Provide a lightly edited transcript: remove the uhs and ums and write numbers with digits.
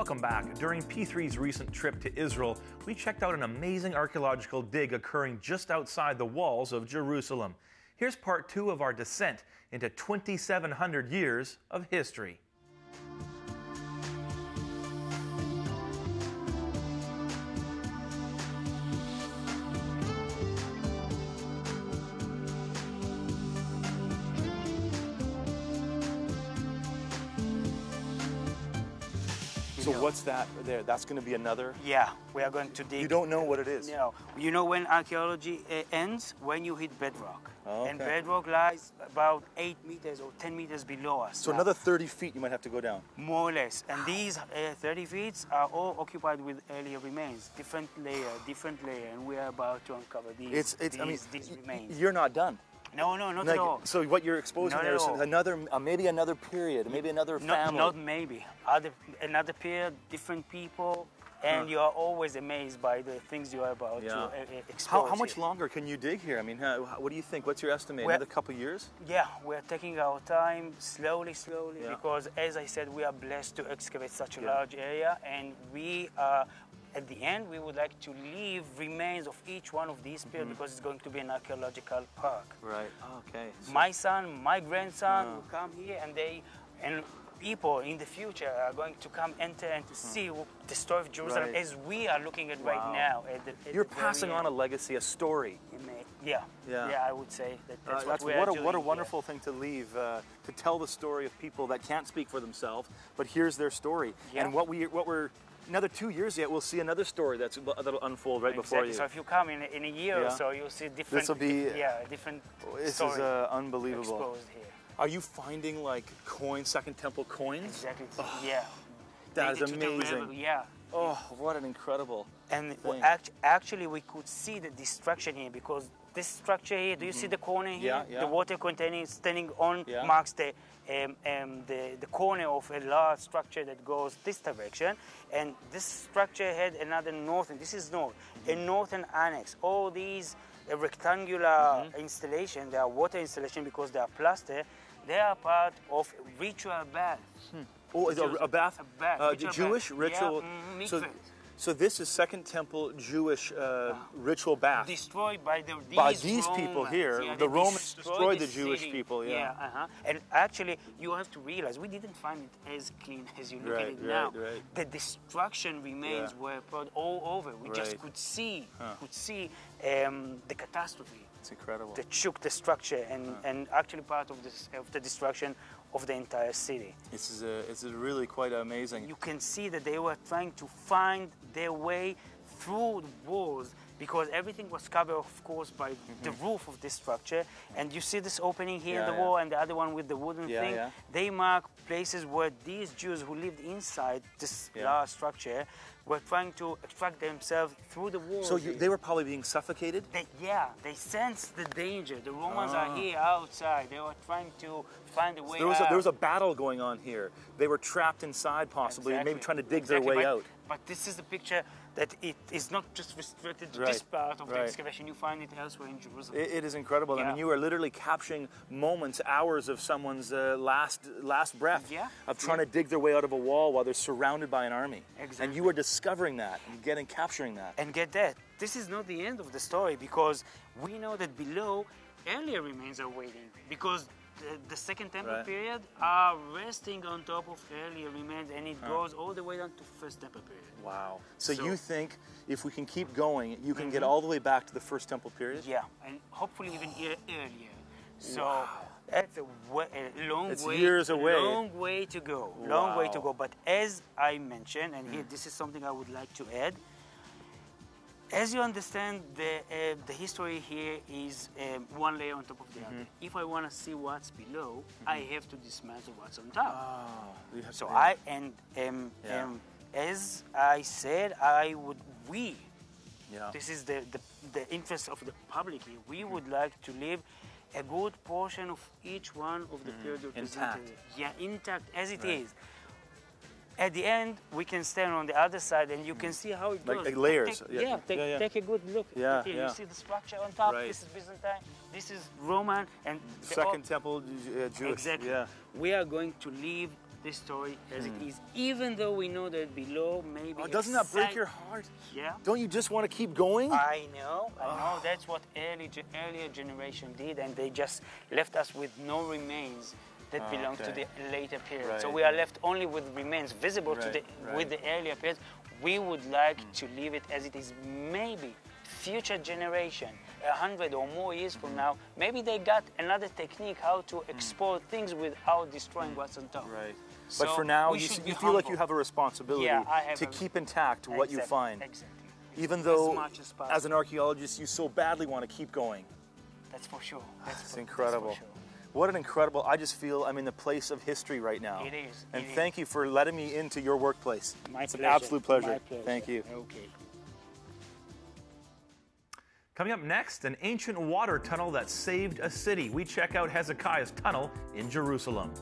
Welcome back. During P3's recent trip to Israel, we checked out an amazing archaeological dig occurring just outside the walls of Jerusalem. Here's part 2 of our descent into 2,700 years of history. So what's that there? That's going to be another? Yeah, we are going to dig. You don't know what it is? No. You know when archaeology ends? When you hit bedrock. Oh, okay. And bedrock lies about 8 meters or 10 meters below us. So now. Another 30 feet you might have to go down? More or less. And these 30 feet are all occupied with earlier remains. Different layer, and we are about to uncover these remains. You're not done. No, not at all. So what you're exposing Not there is at all. maybe another period, maybe another family. Not maybe. Another period, different people, and you are always amazed by the things you are about to expose. How much longer can you dig here? I mean, what do you think? What's your estimate? Another couple of years? Yeah, we're taking our time slowly, because as I said, we are blessed to excavate such a large area, and we are. At the end, we would like to leave remains of each one of these periods because it's going to be an archaeological park. Right. Okay. So my son, my grandson will come here, and people in the future are going to come enter and to see the story of Jerusalem as we are looking at right now. You're passing on a legacy, a story. Yeah, I would say that's what we what are doing. What a wonderful thing to leave, to tell the story of people that can't speak for themselves, but here's their story. Yeah. And what we're another 2 years yet, we'll see another story that'll unfold right before you. So if you come in a year or so, you'll see different. This will be different. This story is unbelievable. Exposed here. Are you finding like coins, Second Temple coins? Exactly. Yeah. That is amazing. Yeah. Oh, what an incredible And thing. actually, we could see the destruction here because this structure here. Do you see the corner here? Yeah. The water container standing on marks the corner of a large structure that goes this direction, and this structure had another northern. This is north, a northern annex. All these rectangular installation, they are water installation because they are plaster. They are part of ritual bath. Oh, a bath? A bath. Jewish ritual. Yeah, so this is Second Temple Jewish ritual bath. Destroyed by these people here. Yeah, the Romans destroyed the city. Jewish people. Yeah. And actually, you have to realize we didn't find it as clean as you look at it now. Right. The destruction remains were put all over. We just could see the catastrophe. It's incredible. That shook the structure and actually part of the destruction of the entire city. It's really quite amazing. You can see that they were trying to find their way through the walls because everything was covered, of course, by the roof of this structure. And you see this opening here in the wall and the other one with the wooden thing. Yeah. They mark places where these Jews who lived inside this large structure were trying to extract themselves through the walls. So they were probably being suffocated? They sensed the danger. The Romans are here outside. They were trying to find a way out. There was a battle going on here. They were trapped inside possibly, maybe trying to dig their way out. But this is the picture that it is not just restricted to this part of the excavation. You find it elsewhere in Jerusalem. It is incredible. I mean, you are literally capturing moments, hours of someone's last breath of trying to dig their way out of a wall while they're surrounded by an army. Exactly. And you are discovering that and capturing that. And get that. This is not the end of the story because we know that below earlier remains are waiting because the Second Temple period are resting on top of earlier remains, and it goes all the way down to First Temple period. Wow. So you think if we can keep going, you can get all the way back to the First Temple period? Yeah, and hopefully even earlier. So that's a long way. It's years away. Long way to go. Long way to go. But as I mentioned, and here this is something I would like to add. As you understand, the history here is one layer on top of the other. If I want to see what's below, I have to dismantle what's on top. As I said, this is the interest of the public here. We would like to leave a good portion of each one of the period represented. Yeah, intact as it is. At the end, we can stand on the other side and you can see how it goes. Like layers. Take a good look. Yeah, You see the structure on top. This is Byzantine. This is Roman. And Second Temple Jewish. Exactly. Yeah. We are going to leave this story as it is, even though we know that below maybe. Oh, doesn't that break your heart? Yeah. Don't you just want to keep going? I know. That's what earlier generation did, and they just left us with no remains that belong to the later period. Right. So we are left only with remains visible with the earlier periods. We would like to leave it as it is. Maybe future generation, 100 or more years from now, maybe they got another technique how to explore things without destroying what's on top. Right. So but for now, you feel humble. like you have a responsibility to keep intact what you find. Exactly. Even though, as much as possible. as an archaeologist, you so badly want to keep going. That's for sure. It's incredible. That's for sure. What an incredible, I just feel I'm in the place of history right now. It is. And thank you for letting me into your workplace. It's an absolute pleasure. My pleasure. Thank you. Okay. Coming up next, an ancient water tunnel that saved a city. We check out Hezekiah's tunnel in Jerusalem.